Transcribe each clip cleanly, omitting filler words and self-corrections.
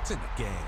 points in the game.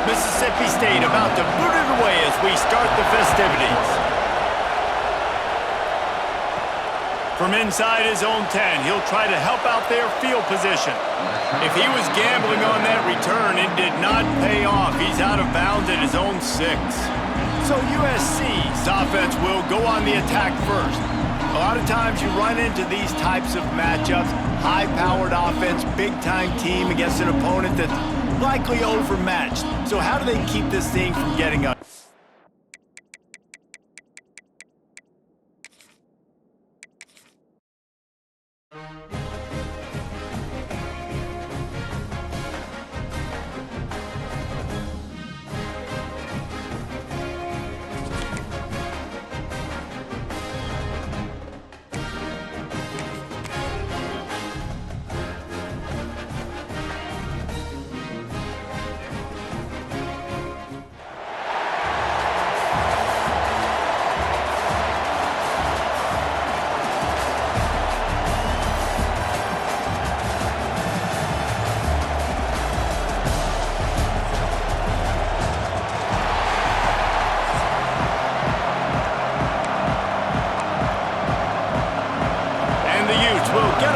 Mississippi State about to boot it away as we start the festivities. From inside his own 10, he'll try to help out their field position. If he was gambling on that return, it did not pay off. He's out of bounds at his own 6. So USC's offense will go on the attack first. A lot of times you run into these types of matchups, high-powered offense, big-time team against an opponent that's likely overmatched. So how do they keep this thing from getting up?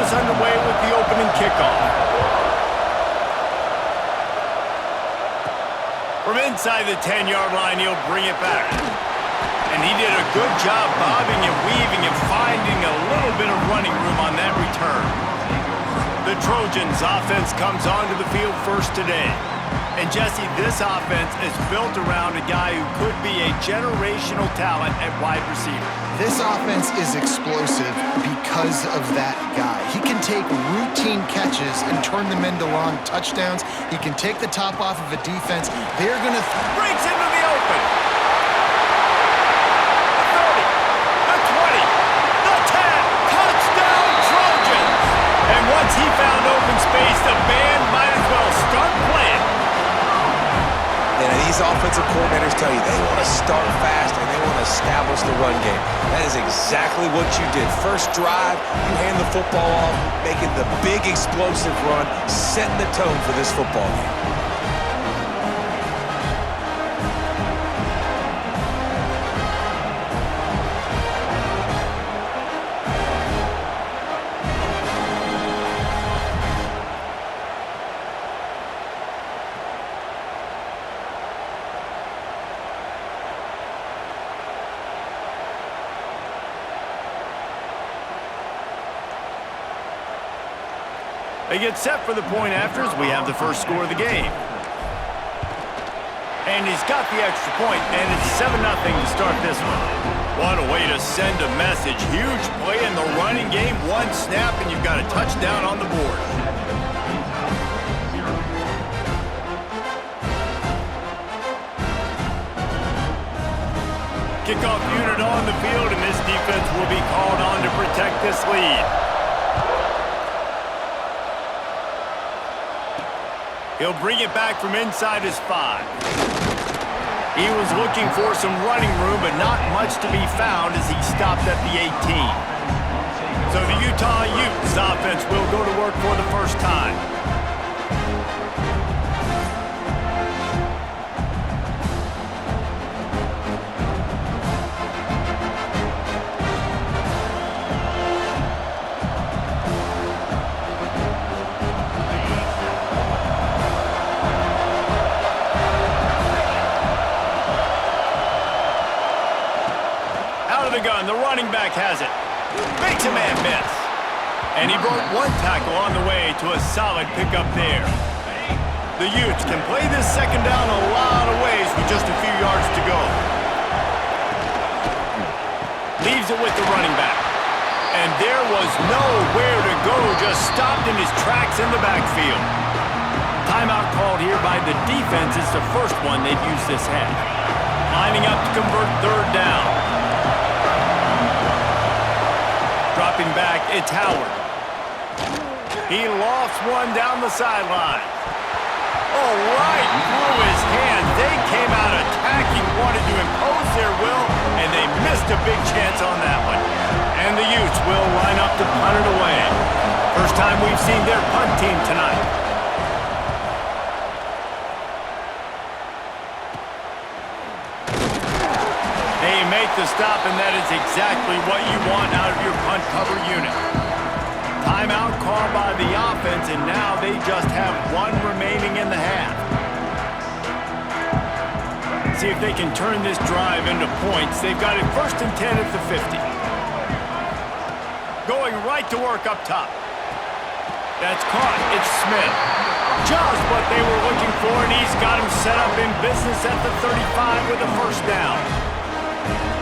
Underway with the opening kickoff. From inside the 10-yard line, he'll bring it back. And he did a good job bobbing and weaving and finding a little bit of running room on that return. The Trojans' offense comes onto the field first today. And Jesse, this offense is built around a guy who could be a generational talent at wide receiver. This offense is explosive because of that guy. He can take routine catches and turn them into long touchdowns. He can take the top off of a defense. They're going to... Breaks into the open. The 30, the 20, the 10. Touchdown, Trojans! And once he found open space, the band might as well start playing. And these offensive coordinators tell you they want to start fast and they want to establish the run game. That is exactly what you did. First drive, you hand the football off, making the big explosive run, setting the tone for this football game. They get set for the point after as we have the first score of the game. And he's got the extra point, and it's 7-0 to start this one. What a way to send a message. Huge play in the running game. One snap, and you've got a touchdown on the board. Kickoff unit on the field, and this defense will be called on to protect this lead. He'll bring it back from inside his 5. He was looking for some running room, but not much to be found as he stopped at the 18. So the Utah Utes offense will go to work for the first time. The running back has it. Makes a man miss. And he broke one tackle on the way to a solid pickup there. The Utes can play this second down a lot of ways with just a few yards to go. Leaves it with the running back. And there was nowhere to go, just stopped in his tracks in the backfield. Timeout called here by the defense. It's the first one they've used this half. Lining up to convert third down. Dropping back, it's Howard. He lofts one down the sideline. Oh, right through his hand. They came out attacking, wanted to impose their will, and they missed a big chance on that one. And the Utes will line up to punt it away. First time we've seen their punt team tonight. Make the stop, and that is exactly what you want out of your punt cover unit. Timeout called by the offense, and now they just have one remaining in the half. See if they can turn this drive into points. They've got it 1st and 10 at the 50. Going right to work up top. That's caught. It's Smith. Just what they were looking for, and he's got him set up in business at the 35 with a first down.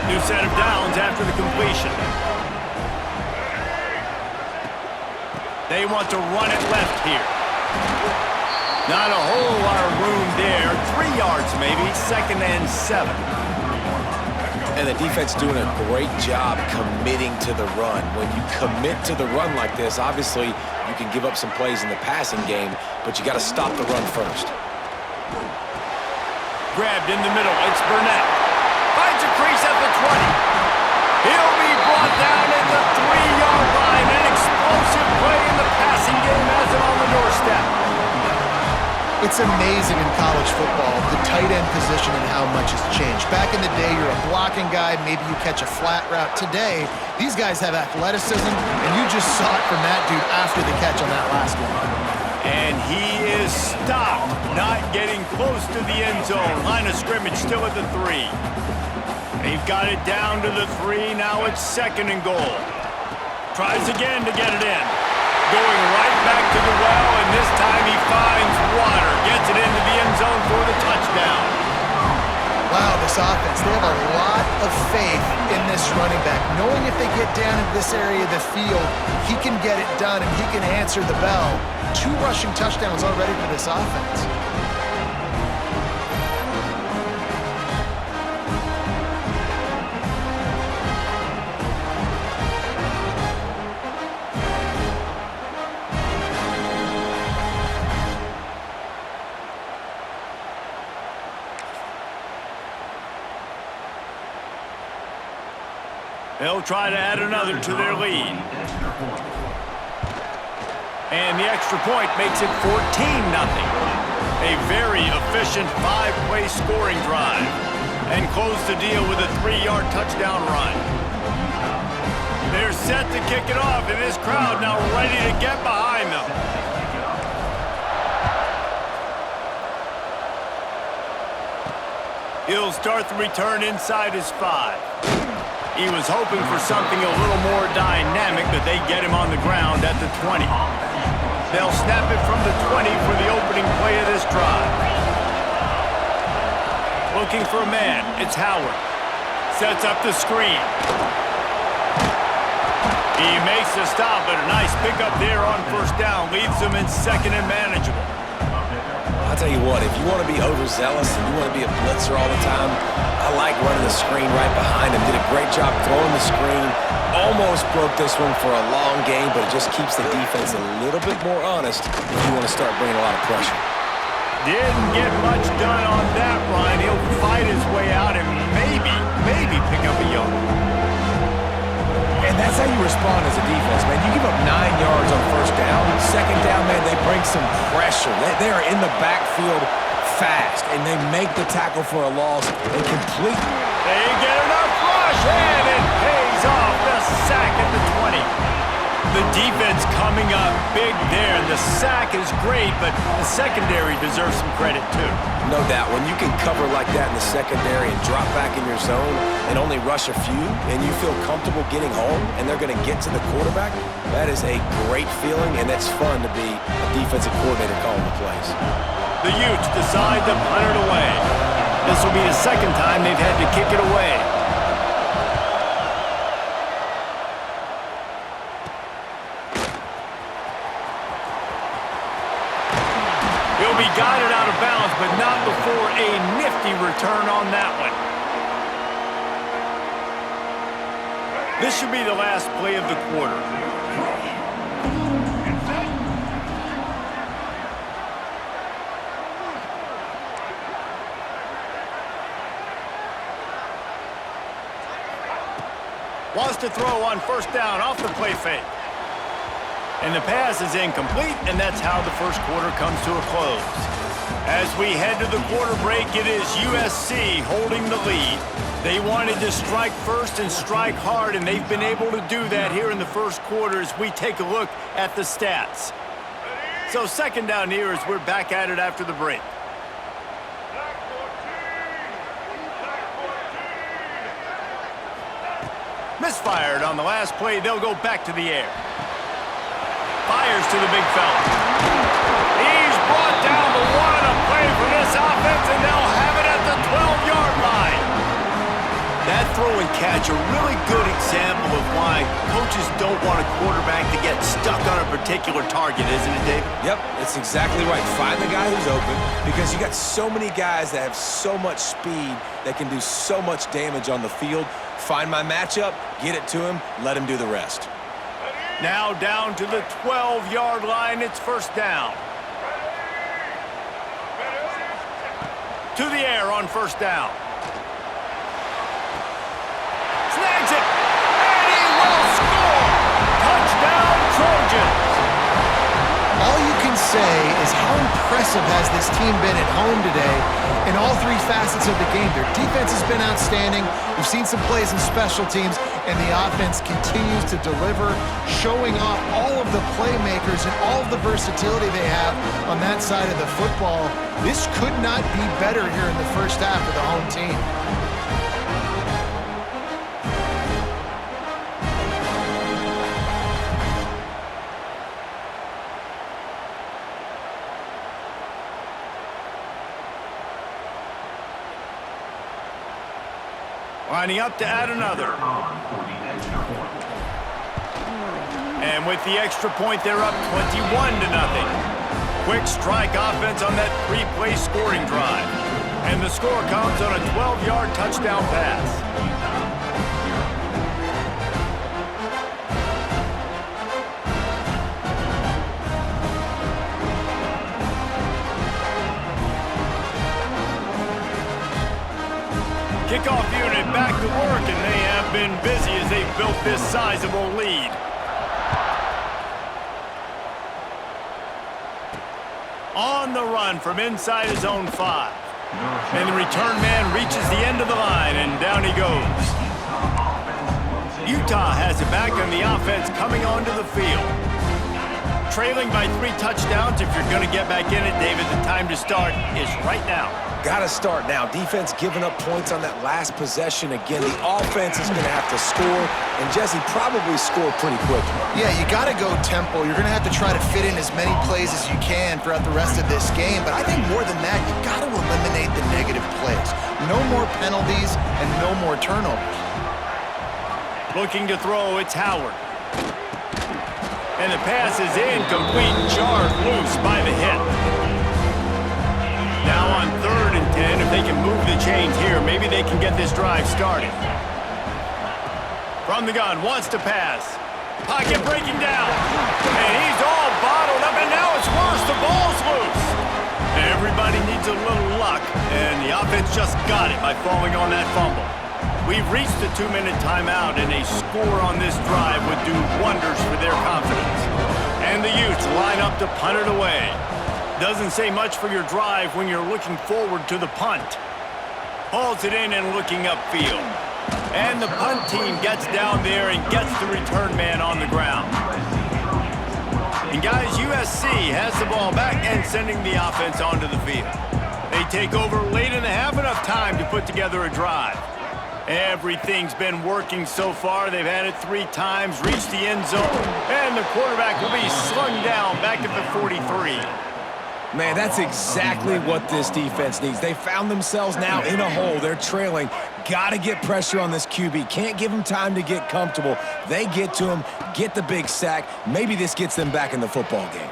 New set of downs after the completion. They want to run it left here. Not a whole lot of room there. 3 yards maybe, 2nd and 7. And the defense doing a great job committing to the run. When you commit to the run like this, obviously you can give up some plays in the passing game, but you got to stop the run first. Grabbed in the middle, it's Burnett. Finds a crease at the 20. He'll be brought down at the 3-yard line. An explosive play in the passing game has it on the doorstep. It's amazing in college football, the tight end position and how much has changed. Back in the day, you're a blocking guy, maybe you catch a flat route. Today, these guys have athleticism, and you just saw it from that dude after the catch on that last one. And he is stopped, not getting close to the end zone. Line of scrimmage still at the 3. They've got it down to the 3. Now it's 2nd and goal. Tries again to get it in. Going right back to the well, and this time he finds water. Gets it into the end zone for the touchdown. Wow, this offense, they have a lot of faith in this running back. Knowing if they get down in this area of the field, he can get it done and he can answer the bell. 2 rushing touchdowns already for this offense. They'll try to add another to their lead. And the extra point makes it 14-0. A very efficient 5-play scoring drive. And close the deal with a 3-yard touchdown run. They're set to kick it off, and this crowd now ready to get behind them. He'll start the return inside his 5. He was hoping for something a little more dynamic, but they get him on the ground at the 20. They'll snap it from the 20 for the opening play of this drive. Looking for a man, it's Howard. Sets up the screen. He makes the stop, but a nice pickup there on first down. Leaves them in 2nd and manageable. I I'll tell you what, if you want to be overzealous and you want to be a blitzer all the time, I like running the screen right behind him. Did a great job throwing the screen. Almost broke this one for a long game, but it just keeps the defense a little bit more honest if you want to start bringing a lot of pressure. Didn't get much done on that run. He'll fight his way out and maybe pick up a yard. And that's how you respond as a defense, man. You give up 9 yards on first down. Second down, man, they bring some pressure. They are in the backfield fast, and they make the tackle for a loss and complete. They get enough rush, and it pays off. The sack at the 20. The defense coming up big there. The sack is great, but the secondary deserves some credit too. No doubt. When you can cover like that in the secondary and drop back in your zone and only rush a few, and you feel comfortable getting home, and they're going to get to the quarterback, that is a great feeling, and it's fun to be a defensive coordinator calling the plays. The Utes decide to punt it away. This will be the second time they've had to kick it away. He'll be guided out of bounds, but not before a nifty return on that one. This should be the last play of the quarter. Wants to throw on first down off the play fake. And the pass is incomplete, and that's how the first quarter comes to a close. As we head to the quarter break, it is USC holding the lead. They wanted to strike first and strike hard, and they've been able to do that here in the first quarter as we take a look at the stats. So second down here as we're back at it after the break. Misfired on the last play. They'll go back to the air. Fires to the big fella. He's brought down the one. A play for this offense, and they'll have it at the 12-yard line. That throw and catch, a really good example of why coaches don't want a quarterback to get stuck on a particular target, isn't it, David? Yep, it's exactly right. Find the guy who's open, because you got so many guys that have so much speed that can do so much damage on the field. Find my matchup, get it to him, let him do the rest. Now down to the 12-yard line, it's first down. To the air on first down. Snags it, and he will score! Touchdown, Trojans! All you can say is how impressive has this team been at home today in all three facets of the game. Their defense has been outstanding. We've seen some plays in special teams, and the offense continues to deliver, showing off all of the playmakers and all of the versatility they have on that side of the football. This could not be better here in the first half for the home team. Lining up to add another. And with the extra point, they're up 21-0. Quick strike offense on that three-play scoring drive. And the score comes on a 12-yard touchdown pass. Kickoff unit back to work, and they have been busy as they've built this sizable lead. On the run from inside his own 5. And the return man reaches the end of the line, and down he goes. Utah has it back on the offense coming onto the field. Trailing by 3 touchdowns. If you're going to get back in it, David, the time to start is right now. Got to start now. Defense giving up points on that last possession. Again, the offense is going to have to score, and Jesse probably score pretty quickly. Yeah, you got to go tempo. You're going to have to try to fit in as many plays as you can throughout the rest of this game, but I think more than that, you got to eliminate the negative plays. No more penalties and no more turnovers. Looking to throw, it's Howard. And the pass is incomplete, jarred loose by the hit. can move the chains here. Maybe they can get this drive started. From the gun, wants to pass. Pocket breaking down. And he's all bottled up, and now it's worse. The ball's loose. Everybody needs a little luck, and the offense just got it by falling on that fumble. We've reached the 2-minute timeout, and a score on this drive would do wonders for their confidence. And the Utes line up to punt it away. Doesn't say much for your drive when you're looking forward to the punt. Hauls it in and looking upfield. And the punt team gets down there and gets the return man on the ground. And guys, USC has the ball back and sending the offense onto the field. They take over late in the half, enough time to put together a drive. Everything's been working so far. They've had it 3 times, reached the end zone, and the quarterback will be slung down back at the 43. Man, that's exactly what this defense needs. They found themselves now in a hole. They're trailing. Got to get pressure on this QB. Can't give him time to get comfortable. They get to him, get the big sack. Maybe this gets them back in the football game.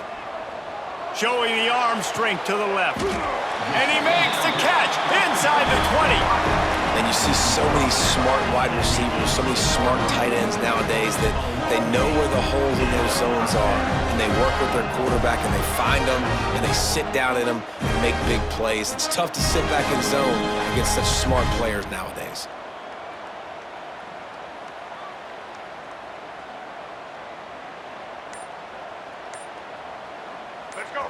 Showing the arm strength to the left. And he makes the catch inside the 20. And you see so many smart wide receivers, so many smart tight ends nowadays that they know where the holes in those zones are, and they work with their quarterback, and they find them, and they sit down in them and make big plays. It's tough to sit back in zone against such smart players nowadays.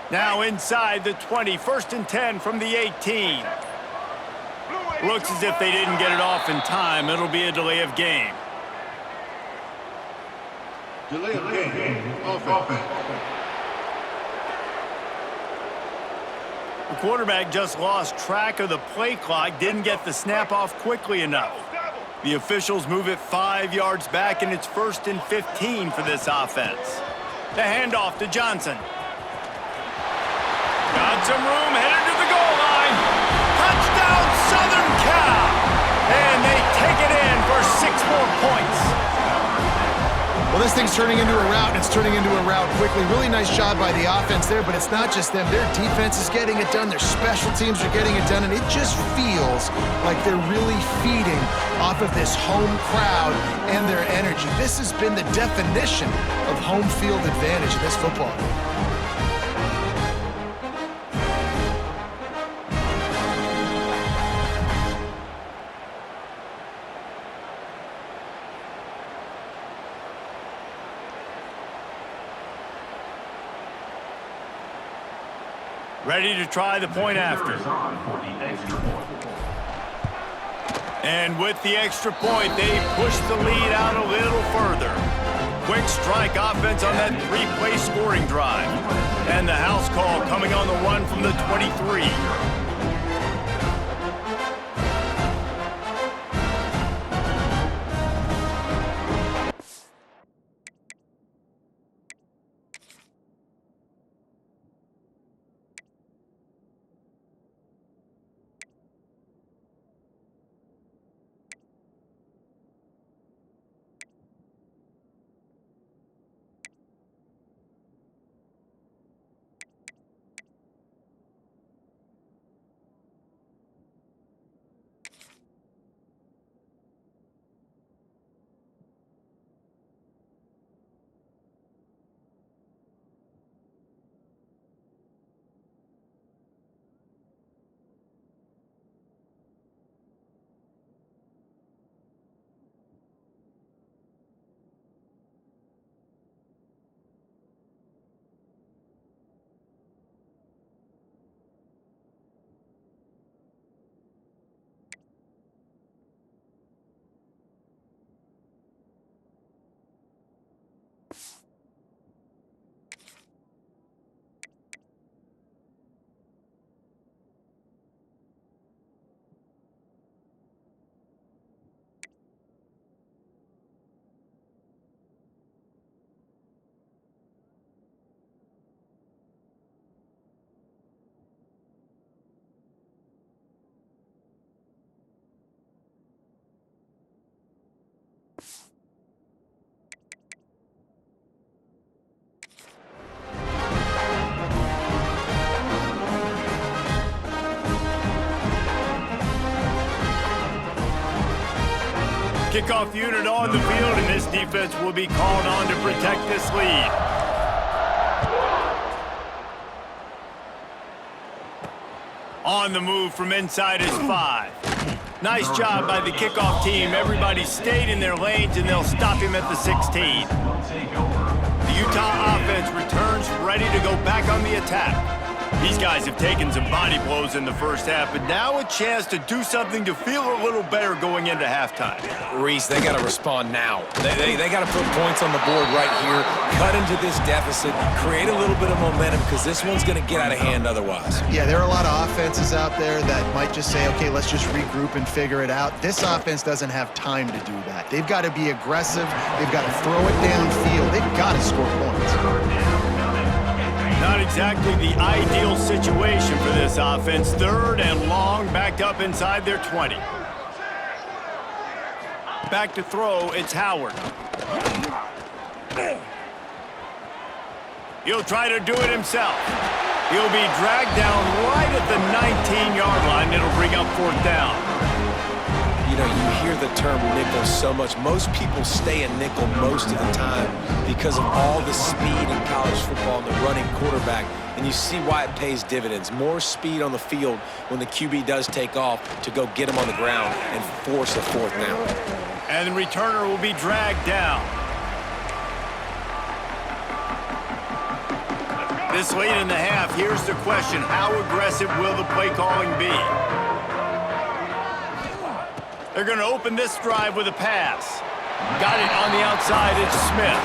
Now inside the 20, 1st and 10 from the 18. Looks as if they didn't get it off in time. It'll be a delay of game. Delay of game. Offense. The quarterback just lost track of the play clock, didn't get the snap off quickly enough. The officials move it 5 yards back, and it's 1st and 15 for this offense. The handoff to Johnson. Got some room, headed to the goal line. Touchdown, Southern Cal! And they take it in for 6 more points. Well, this thing's turning into a rout, and it's turning into a rout quickly. Really nice job by the offense there, but it's not just them. Their defense is getting it done. Their special teams are getting it done, and it just feels like they're really feeding off of this home crowd and their energy. This has been the definition of home field advantage in this football game. Ready to try the point after. And with the extra point, they push the lead out a little further. Quick strike offense on that 3-play scoring drive. And the house call coming on the run from the 23. Kickoff unit on the field, and this defense will be called on to protect this lead. On the move from inside his 5. Nice job by the kickoff team. Everybody stayed in their lanes, and they'll stop him at the 16. The Utah offense returns ready to go back on the attack. These guys have taken some body blows in the first half, but now a chance to do something to feel a little better going into halftime. Reese, they got to respond now. They got to put points on the board right here, cut into this deficit, create a little bit of momentum, because this one's going to get out of hand otherwise. Yeah, there are a lot of offenses out there that might just say, okay, let's just regroup and figure it out. This offense doesn't have time to do that. They've got to be aggressive. They've got to throw it downfield. They've got to score points. Not exactly the ideal situation for this offense. 3rd and long, backed up inside their 20. Back to throw, it's Howard. He'll try to do it himself. He'll be dragged down right at the 19-yard line. It'll bring up 4th down. You know, you hear the term nickel so much. Most people stay in nickel most of the time because of all the speed in college football and the running quarterback. And you see why it pays dividends. More speed on the field when the QB does take off to go get him on the ground and force a 4th down. And the returner will be dragged down. This late in the half, here's the question. How aggressive will the play calling be? They're going to open this drive with a pass. Got it on the outside, it's Smith.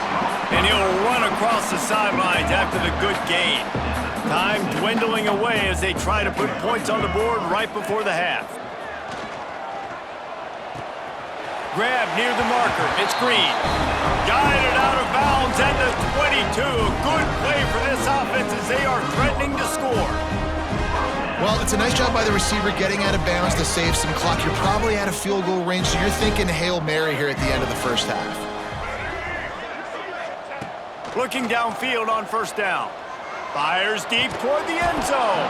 And he'll run across the sidelines after the good gain. Time dwindling away as they try to put points on the board right before the half. Grab near the marker, it's Green. Guided out of bounds at the 22. A good play for this offense as they are threatening to score. Well, it's a nice job by the receiver getting out of bounds to save some clock. You're probably out of field goal range, so you're thinking Hail Mary here at the end of the first half. Looking downfield on 1st down. Fires deep toward the end zone.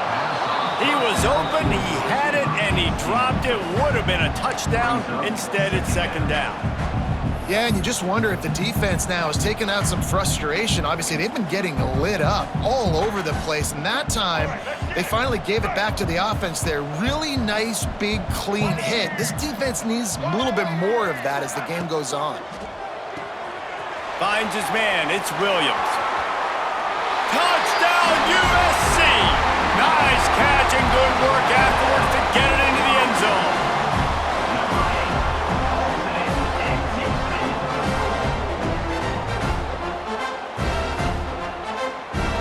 He was open, he had it, and he dropped it. Would have been a touchdown. Instead, it's 2nd down. Yeah, and you just wonder if the defense now is taking out some frustration. Obviously, they've been getting lit up all over the place, and that time, they finally gave it back to the offense there. Really nice, big, clean hit. This defense needs a little bit more of that as the game goes on. Finds his man, it's Williams. Touchdown, USC! Nice catch and good work afterwards to get it into the end zone.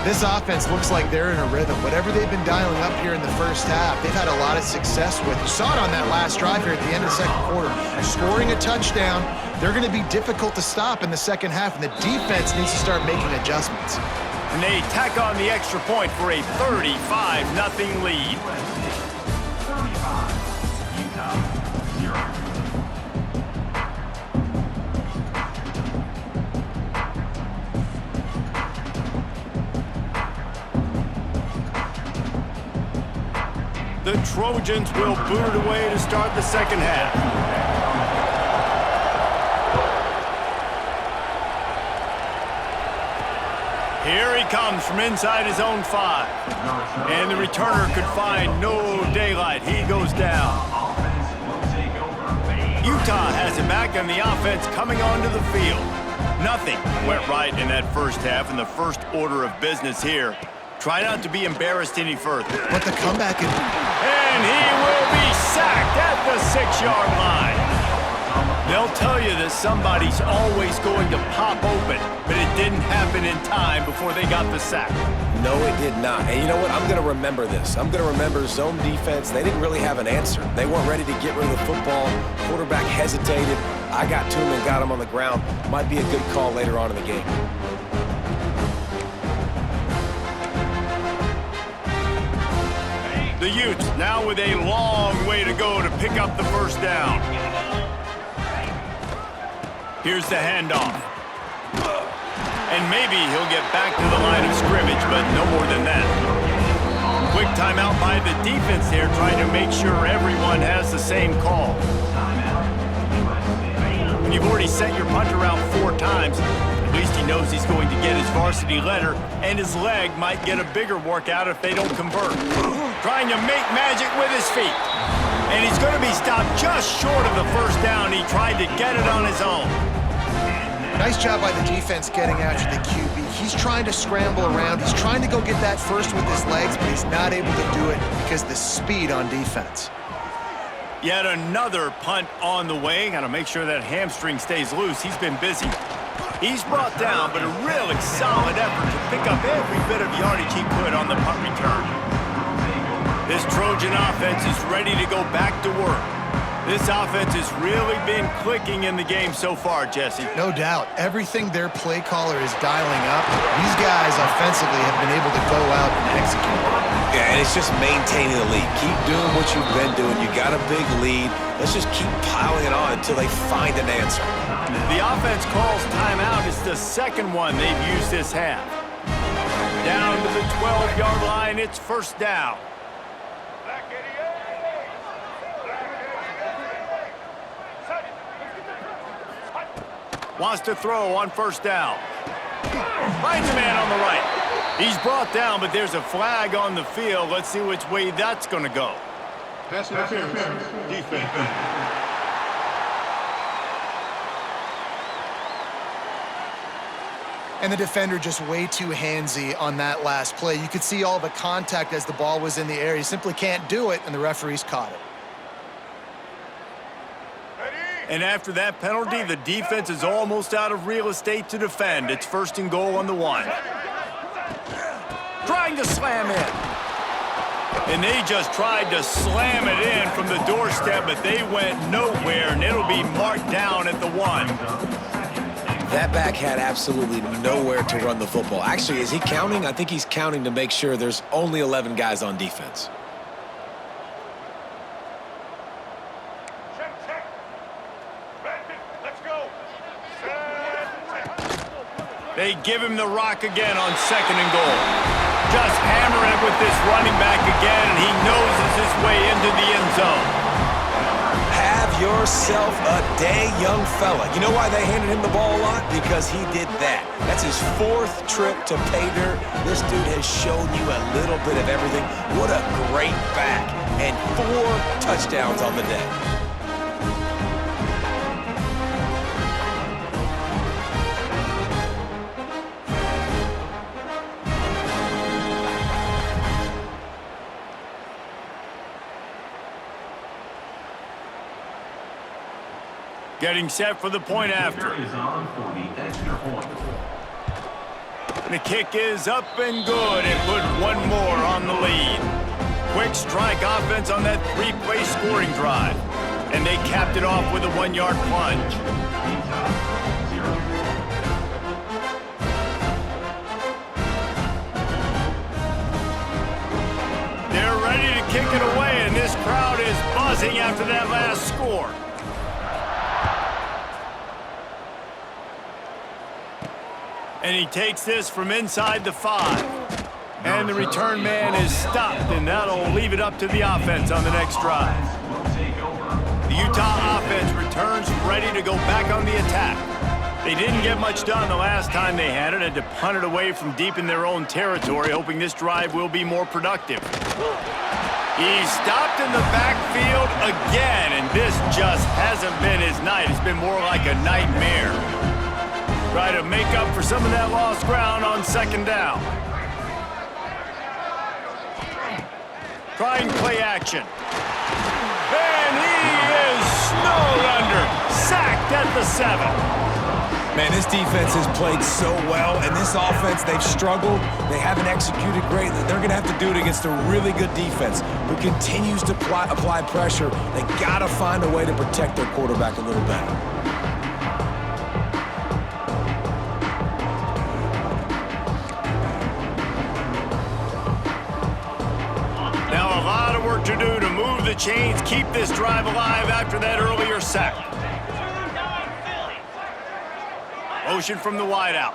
This offense looks like they're in a rhythm. Whatever they've been dialing up here in the first half, they've had a lot of success with. You saw it on that last drive here at the end of the 2nd quarter. Scoring a touchdown, they're going to be difficult to stop in the 2nd half, and the defense needs to start making adjustments. And they tack on the extra point for a 35-0 lead. The Trojans will boot it away to start the 2nd half. Here he comes from inside his own 5. And the returner could find no daylight. He goes down. Utah has it back, and the offense coming onto the field. Nothing went right in that first half, and the first order of business here. Try not to be embarrassed any further. But the comeback... And he will be sacked at the 6-yard line. They'll tell you that somebody's always going to pop open, but it didn't happen in time before they got the sack. No, it did not. And you know what? I'm going to remember this. I'm going to remember zone defense. They didn't really have an answer. They weren't ready to get rid of the football. Quarterback hesitated. I got to him and got him on the ground. Might be a good call later on in the game. The Utes now with a long way to go to pick up the 1st down. Here's the handoff. And maybe he'll get back to the line of scrimmage, but no more than that. Quick timeout by the defense here, trying to make sure everyone has the same call. When you've already sent your punter around 4 times, at least he knows he's going to get his varsity letter, and his leg might get a bigger workout if they don't convert. Trying to make magic with his feet. And he's going to be stopped just short of the first down. He tried to get it on his own. Nice job by the defense getting after the QB. He's trying to scramble around. He's trying to go get that first with his legs, but he's not able to do it because of the speed on defense. Yet another punt on the way. Got to make sure that hamstring stays loose. He's been busy. He's brought down, but a really solid effort to pick up every bit of yardage he could on the punt return. This Trojan offense is ready to go back to work. This offense has really been clicking in the game so far, Jesse. No doubt. Everything their play caller is dialing up, these guys offensively have been able to go out and execute. Yeah, and it's just maintaining the lead. Keep doing what you've been doing. You got a big lead. Let's just keep piling it on until they find an answer. The offense calls timeout. It's the second one they've used this half. Down to the 12-yard line. It's first down. Wants to throw on first down. Finds a man on the right. He's brought down, but there's a flag on the field. Let's see which way that's going to go. Pass interference. Defense. And the defender just way too handsy on that last play. You could see all the contact as the ball was in the air. He simply can't do it, and the referees caught it. And after that penalty, the defense is almost out of real estate to defend. It's first and goal on the 1. Trying to slam in. And they just tried to slam it in from the doorstep, but they went nowhere, and it'll be marked down at the 1. That back had absolutely nowhere to run the football. Actually, is he counting? I think he's counting to make sure there's only 11 guys on defense. They give him the rock again on second and goal. Just hammering it with this running back again, and he noses his way into the end zone. Have yourself a day, young fella. You know why they handed him the ball a lot? Because he did that. That's his 4th trip to pay dirt. This dude has shown you a little bit of everything. What a great back. And 4 touchdowns on the day. Getting set for the point after. The kick is up and good and put one more on the lead. Quick strike offense on that 3-play scoring drive. And they capped it off with a 1-yard plunge. They're ready to kick it away, and this crowd is buzzing after that last score. And he takes this from inside the 5. And the return man is stopped, and that'll leave it up to the offense on the next drive. The Utah offense returns ready to go back on the attack. They didn't get much done the last time they had it, had to punt it away from deep in their own territory, hoping this drive will be more productive. He's stopped in the backfield again, and this just hasn't been his night. It's been more like a nightmare. Try to make up for some of that lost ground on second down. Trying play action. And he is snowed under. Sacked at the 7. Man, this defense has played so well, and this offense, they've struggled. They haven't executed greatly. They're going to have to do it against a really good defense who continues to apply pressure. They got to find a way to protect their quarterback a little better. To do to move the chains, keep this drive alive after that earlier sack. Motion from the wideout.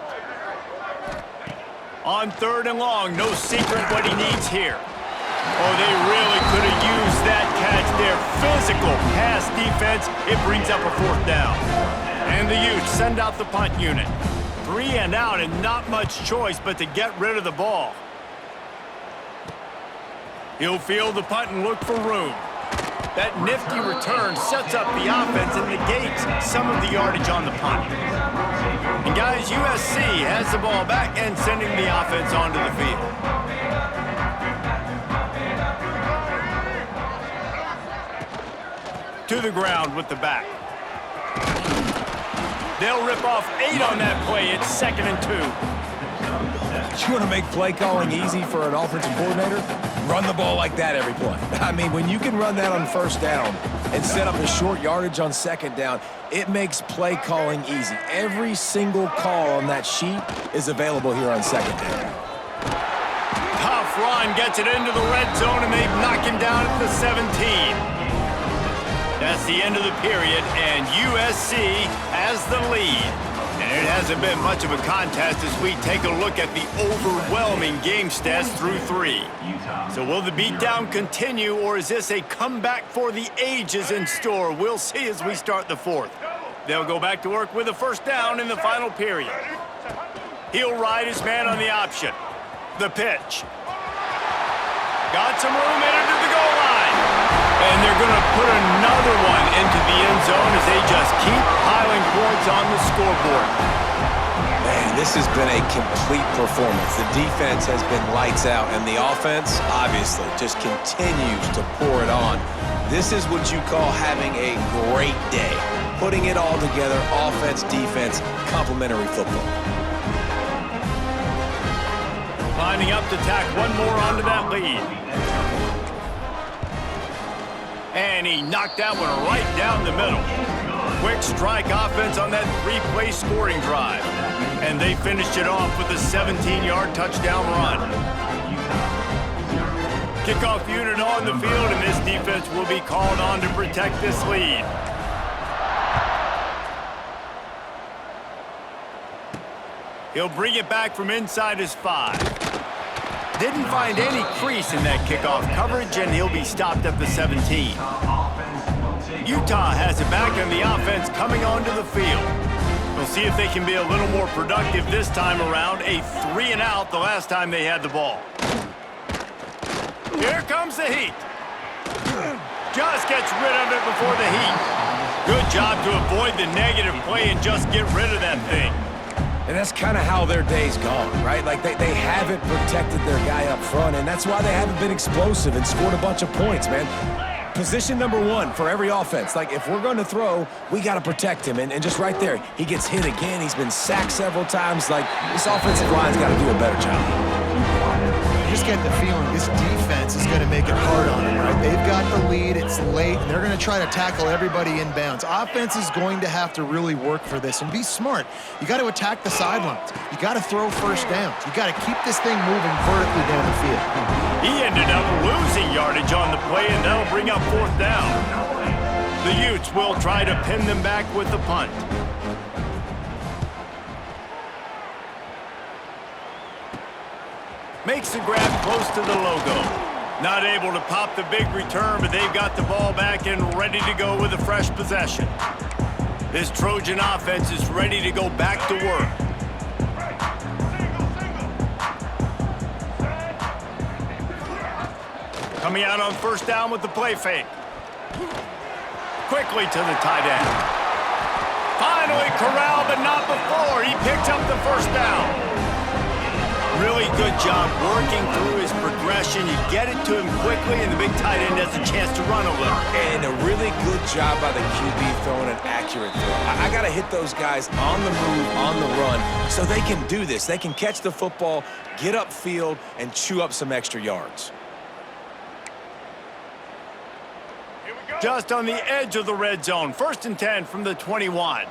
On 3rd and long, no secret what he needs here. Oh, they really could have used that catch there. Physical pass defense. It brings up a 4th down. And the Utes send out the punt unit. 3 and out and not much choice but to get rid of the ball. He'll field the punt and look for room. That nifty return sets up the offense and negates some of the yardage on the punt. And guys, USC has the ball back and sending the offense onto the field. To the ground with the back. They'll rip off 8 on that play. It's 2nd and 2. You want to make play calling easy for an offensive coordinator? Run the ball like that every play. I mean, when you can run that on 1st down and set up a short yardage on 2nd down, it makes play calling easy. Every single call on that sheet is available here on 2nd down. Tough run gets it into the red zone, and they knock him down at the 17. That's the end of the period, and USC has the lead. And it hasn't been much of a contest as we take a look at the overwhelming game stats through 3. So will the beatdown continue, or is this a comeback for the ages in store? We'll see as we start the 4th. They'll go back to work with a 1st down in the final period. He'll ride his man on the option. The pitch. Got some room headed to the goal line. And they're going to put another one into the end zone as they just keep piling points on the scoreboard. Man, this has been a complete performance. The defense has been lights out, and the offense, obviously, just continues to pour it on. This is what you call having a great day. Putting it all together, offense, defense, complementary football. Lining up to tack one more onto that lead. And he knocked that one right down the middle. Quick strike offense on that 3-play scoring drive. And they finished it off with a 17-yard touchdown run. Kickoff unit on the field, and this defense will be called on to protect this lead. He'll bring it back from inside his 5. Didn't find any crease in that kickoff coverage, and he'll be stopped at the 17. Utah has it back on the offense coming onto the field. We'll see if they can be a little more productive this time around. A 3 and out the last time they had the ball. Here comes the heat. Just gets rid of it before the heat. Good job to avoid the negative play and just get rid of that thing. And that's kind of how their day's gone, right? Like, they haven't protected their guy up front, and that's why they haven't been explosive and scored a bunch of points, man. Position number 1 for every offense. Like, if we're going to throw, we got to protect him. And just right there, he gets hit again. He's been sacked several times. Like, this offensive line's got to do a better job. You just get the feeling this defense is going to make it hard on them, right? They've got the lead, it's late, and they're going to try to tackle everybody inbounds. Offense is going to have to really work for this and be smart. You got to attack the sidelines. You got to throw 1st downs. You got to keep this thing moving vertically down the field. He ended up losing yardage on the play, and that'll bring up 4th down. The Utes will try to pin them back with the punt. Makes the grab close to the logo. Not able to pop the big return, but they've got the ball back and ready to go with a fresh possession. This Trojan offense is ready to go back to work. Coming out on 1st down with the play fake. Quickly to the tight end. Finally corralled, but not before. He picked up the 1st down. Really good job working through his progression. You get it to him quickly, and the big tight end has a chance to run a little. And a really good job by the QB throwing an accurate throw. I got to hit those guys on the move, on the run, so they can do this. They can catch the football, get upfield, and chew up some extra yards. Just on the edge of the red zone. 1st and 10 from the 21.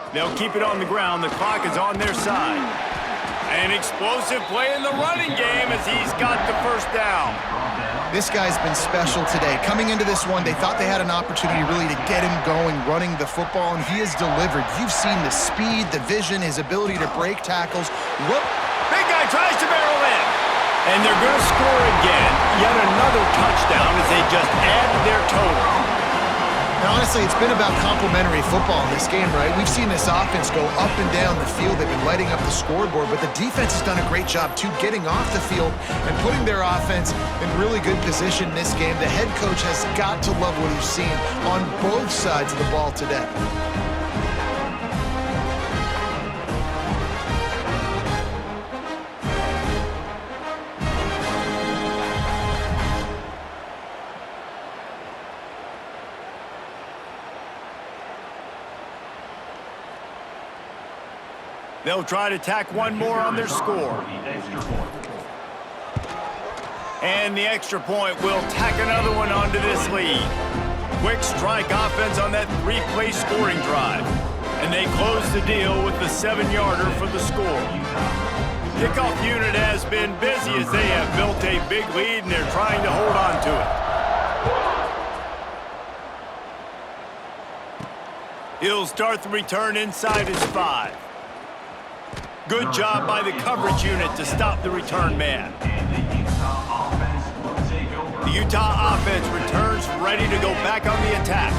They'll keep it on the ground. The clock is on their side. An explosive play in the running game as he's got the 1st down. This guy's been special today. Coming into this one, they thought they had an opportunity really to get him going, running the football, and he has delivered. You've seen the speed, the vision, his ability to break tackles. Whoop! Big guy tries to barrel in. And they're going to score again. Yet another touchdown as they just add to their total. And honestly, it's been about complementary football in this game, right? We've seen this offense go up and down the field. They've been lighting up the scoreboard, but the defense has done a great job, too, getting off the field and putting their offense in really good position in this game. The head coach has got to love what he's seen on both sides of the ball today. They'll try to tack one more on their score. And the extra point will tack another one onto this lead. Quick strike offense on that three-play scoring drive. And they close the deal with the 7-yarder for the score. Kickoff unit has been busy as they have built a big lead and they're trying to hold on to it. He'll start the return inside his 5. Good job by the coverage unit to stop the return man. The Utah offense returns ready to go back on the attack.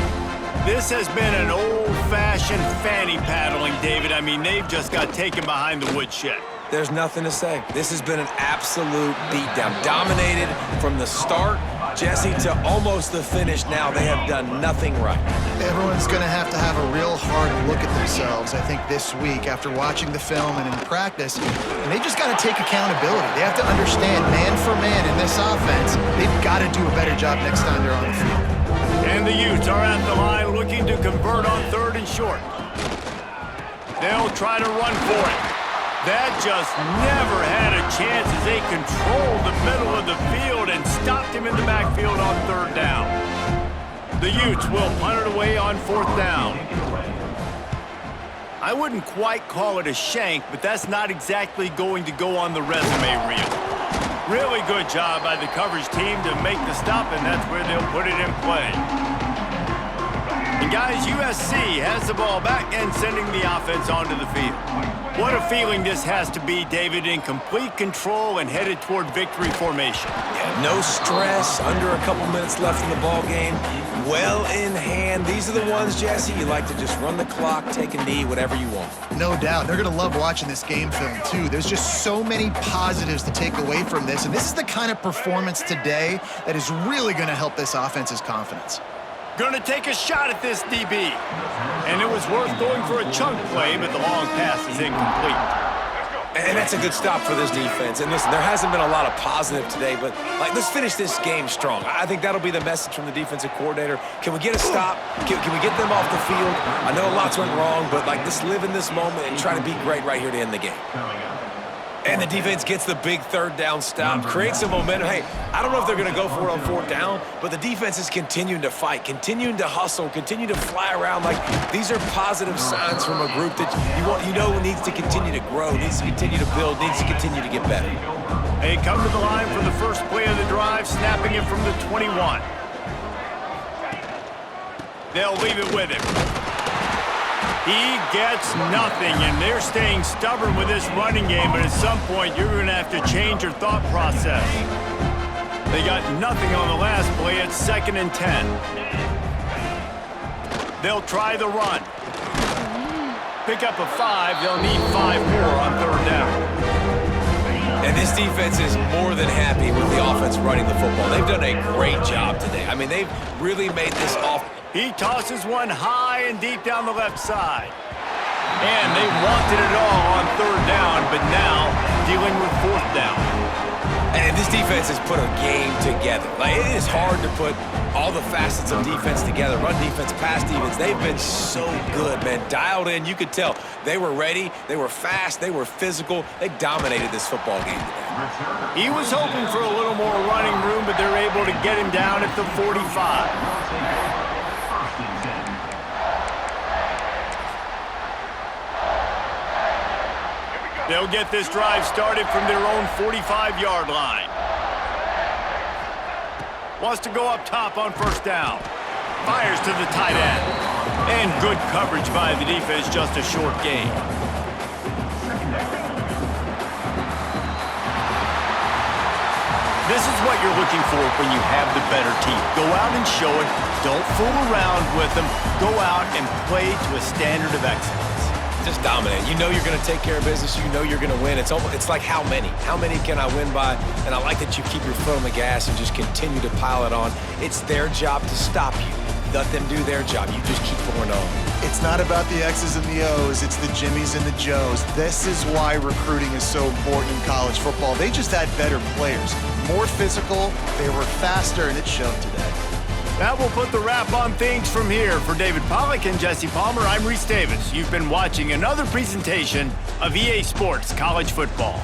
This has been an old-fashioned fanny paddling, David. I mean, they've just got taken behind the woodshed. There's nothing to say. This has been an absolute beatdown. Dominated from the start, Jesse, to almost the finish now. They have done nothing right. Everyone's going to have a real hard look at themselves, I think, this week after watching the film and in practice. And they just got to take accountability. They have to understand, man for man in this offense, they've got to do a better job next time they're on the field. And the Utes are at the line looking to convert on 3rd and short. They'll try to run for it. That just never had a chance as they controlled the middle of the field and stopped him in the backfield on 3rd down. The Utes will punt it away on 4th down. I wouldn't quite call it a shank, but that's not exactly going to go on the resume reel. Really good job by the coverage team to make the stop, and that's where they'll put it in play. And guys, USC has the ball back and sending the offense onto the field. What a feeling this has to be, David, in complete control and headed toward victory formation. Yeah, no stress, under a couple minutes left in the ball game. Well in hand. These are the ones, Jesse, you like to just run the clock, take a knee, whatever you want. No doubt. They're going to love watching this game film, too. There's just so many positives to take away from this, and this is the kind of performance today that is really going to help this offense's confidence. Going to take a shot at this DB. And it was worth going for a chunk play, but the long pass is incomplete. And that's a good stop for this defense. And listen, there hasn't been a lot of positive today, but let's finish this game strong. I think that'll be the message from the defensive coordinator. Can we get a stop? Can we get them off the field? I know lots went wrong, but let's live in this moment and try to be great right here to end the game. And the defense gets the big 3rd down stop, creates some momentum. Hey, I don't know if they're going to go for it on 4th down, but the defense is continuing to fight, continuing to hustle, continue to fly around. These are positive signs from a group that you know needs to continue to grow, needs to continue to build, needs to continue to get better. They come to the line for the first play of the drive, snapping it from the 21. They'll leave it with him. He gets nothing, and they're staying stubborn with this running game, but at some point, you're going to have to change your thought process. They got nothing on the last play. It's 2nd and 10. They'll try the run. Pick up a 5. They'll need 5 more on 3rd down. And this defense is more than happy with the offense running the football. They've done a great job today. I mean, they've really made this off. He tosses one high and deep down the left side. And they wanted it all on 3rd down, but now dealing with 4th down. And this defense has put a game together. It is hard to put all the facets of defense together. Run defense, pass defense. They've been so good, man. Dialed in. You could tell they were ready. They were fast. They were physical. They dominated this football game today. He was hoping for a little more running room, but they're able to get him down at the 45. They'll get this drive started from their own 45-yard line. Wants to go up top on 1st down. Fires to the tight end. And good coverage by the defense, just a short gain. This is what you're looking for when you have the better team. Go out and show it. Don't fool around with them. Go out and play to a standard of excellence. Just dominate. You know you're going to take care of business. You know you're going to win. It's like how many? How many can I win by? And I like that you keep your foot on the gas and just continue to pile it on. It's their job to stop you. Let them do their job. You just keep pouring on. It's not about the X's and the O's. It's the Jimmies and the Joes. This is why recruiting is so important in college football. They just had better players, more physical, they were faster, and it showed today. That will put the wrap on things from here. For David Pollack and Jesse Palmer, I'm Reese Davis. You've been watching another presentation of EA Sports College Football.